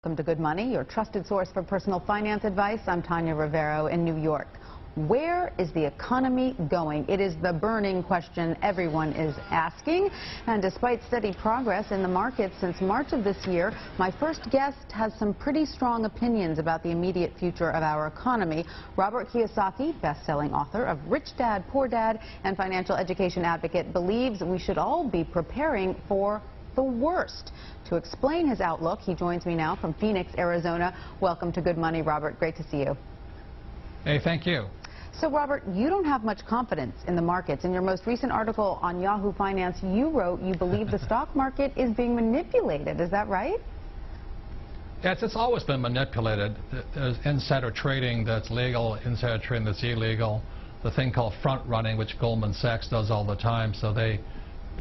Welcome to Good Money, your trusted source for personal finance advice. I'm Tanya Rivero in New York. Where is the economy going? It is the burning question everyone is asking. And despite steady progress in the markets since March of this year, my first guest has some pretty strong opinions about the immediate future of our economy. Robert Kiyosaki, best-selling author of Rich Dad, Poor Dad, and financial education advocate, believes we should all be preparing for the worst. To explain his outlook, he joins me now from Phoenix, Arizona. Welcome to Good Money, Robert. Great to see you. Hey, thank you. So, Robert, you don't have much confidence in the markets. In your most recent article on Yahoo Finance, you wrote you believe the stock market is being manipulated. Is that right? Yes, it's always been manipulated. There's insider trading that's legal, insider trading that's illegal, the thing called front running, which Goldman Sachs does all the time. So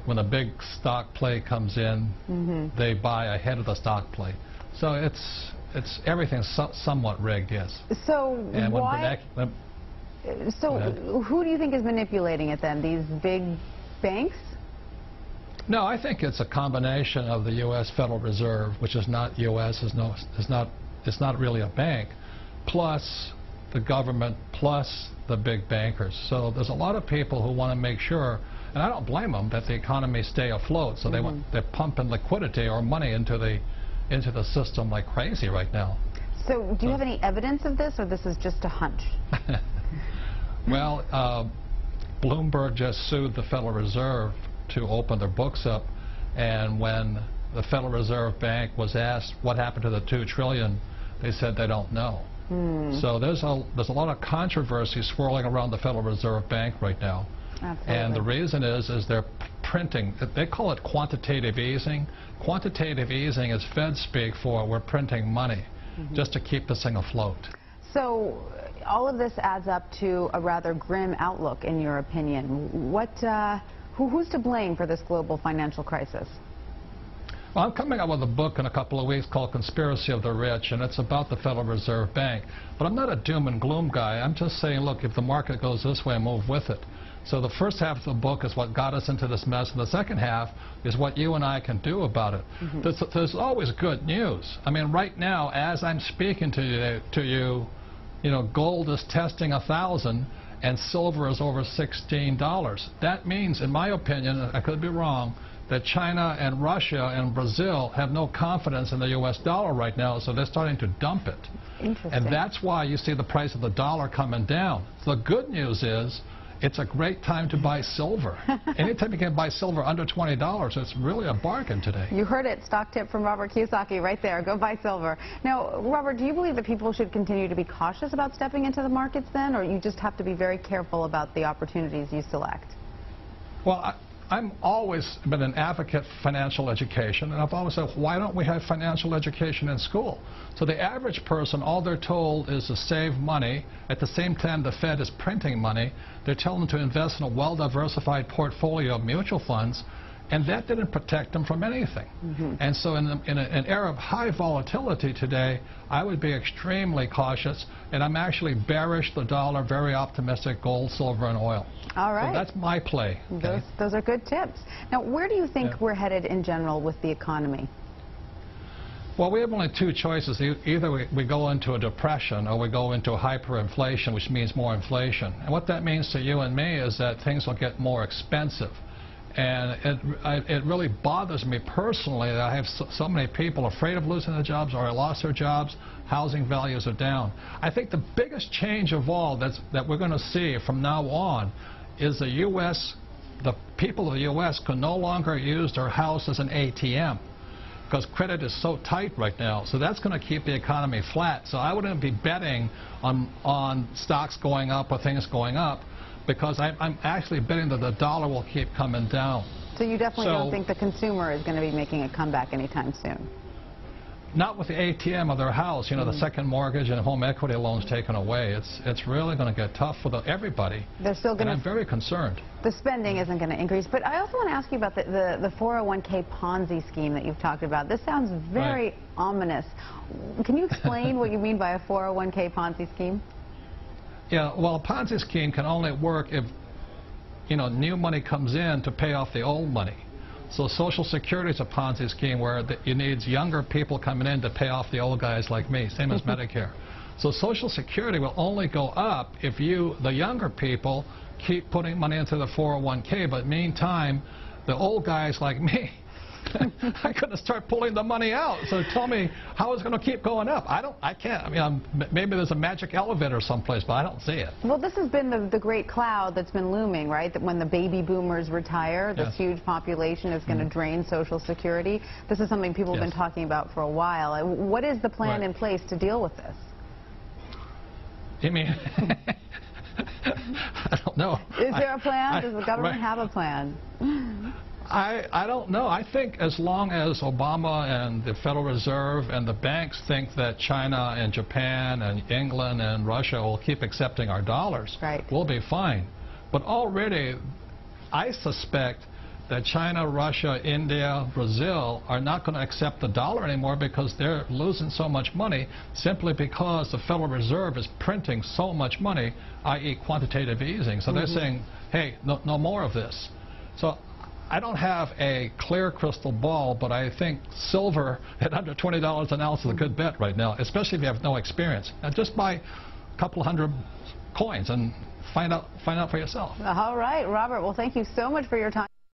when a big stock play comes in, they buy ahead of the stock play. So it's everything's somewhat rigged, yes. So and why? Who do you think is manipulating it then? These big banks? No, I think it's a combination of the U.S. Federal Reserve, which is not U.S. It's not really a bank, plus the government, plus the big bankers. So there's a lot of people who want to make sure, and I don't blame them, that the economy stay afloat. So they're pumping liquidity or money into the system like crazy right now. So do you have any evidence of this, or this is just a hunch? Well, Bloomberg just sued the Federal Reserve to open their books up, and when the Federal Reserve Bank was asked what happened to the $2 trillion, they said they don't know. So there's a lot of controversy swirling around the Federal Reserve Bank right now. Absolutely. And the reason is they're printing. They call it quantitative easing. Quantitative easing is Fed speak for we're printing money just to keep this thing afloat. So all of this adds up to a rather grim outlook, in your opinion. Who's to blame for this global financial crisis? Well, I'm coming out with a book in a couple of weeks called Conspiracy of the Rich, and it's about the Federal Reserve Bank. But I'm not a doom and gloom guy. I'm just saying, look, if the market goes this way, move with it. So the first half of the book is what got us into this mess, and the second half is what you and I can do about it. There's always good news. I mean, right now, as I'm speaking to you, gold is testing 1,000, and silver is over $16. That means, in my opinion, I could be wrong, that China and Russia and Brazil have no confidence in the U.S. dollar right now, so they're starting to dump it. Interesting. And that's why you see the price of the dollar coming down. The good news is it's a great time to buy silver. Anytime you can buy silver under $20, it's really a bargain today. You heard it. Stock tip from Robert Kiyosaki right there. Go buy silver. Now, Robert, do you believe that people should continue to be cautious about stepping into the markets then, or you just have to be very careful about the opportunities you select? Well, I'm always been an advocate for financial education, and I've always said, why don't we have financial education in school? So the average person, all they're told is to save money. At the same time, the Fed is printing money. They're telling them to invest in a well-diversified portfolio of mutual funds, and that didn't protect them from anything. And so in an era of high volatility today, I would be extremely cautious, and I'm actually bearish the dollar, very optimistic gold, silver, and oil. All right. So that's my play. Okay? Those are good tips. Now, where do you think we're headed in general with the economy? Well, we have only two choices. Either we go into a depression or we go into a hyperinflation, which means more inflation. And what that means to you and me is that things will get more expensive. And it really bothers me personally that I have so many people afraid of losing their jobs or lost their jobs. Housing values are down. I think the biggest change of all that we're going to see from now on is the people of the U.S. can no longer use their house as an ATM, because credit is so tight right now. So that's going to keep the economy flat. So I wouldn't be betting on stocks going up or things going up, because I'm actually betting that the dollar will keep coming down. So you definitely don't think the consumer is going to be making a comeback anytime soon? Not with the ATM of their house, the second mortgage and home equity loans taken away. It's really going to get tough for everybody. They're still going to. And I'm very concerned. The spending isn't going to increase. But I also want to ask you about the 401k Ponzi scheme that you've talked about. This sounds very ominous. Can you explain what you mean by a 401k Ponzi scheme? Yeah, well, a Ponzi scheme can only work if new money comes in to pay off the old money. So Social Security is a Ponzi scheme where you need younger people coming in to pay off the old guys like me, same as Medicare. So Social Security will only go up if you, the younger people, keep putting money into the 401k, but meantime, the old guys like me, I'm going to start pulling the money out. So tell me how it's going to keep going up. I can't. I mean, maybe there's a magic elevator someplace, but I don't see it. Well, this has been the great cloud that's been looming, right? That when the baby boomers retire, this huge population is going to drain Social Security. This is something people have been talking about for a while. What is the plan in place to deal with this? You mean? I don't know. Is there a plan? Does the government have a plan? I don't know. I think as long as Obama and the Federal Reserve and the banks think that China and Japan and England and Russia will keep accepting our dollars, we'll be fine. But already, I suspect that China, Russia, India, Brazil are not going to accept the dollar anymore because they're losing so much money simply because the Federal Reserve is printing so much money, i.e. quantitative easing. So they're saying, hey, no more of this. So I don't have a clear crystal ball, but I think silver at under $20 an ounce is a good bet right now, especially if you have no experience. Now just buy a couple hundred coins and find out for yourself. All right, Robert. Well, thank you so much for your time.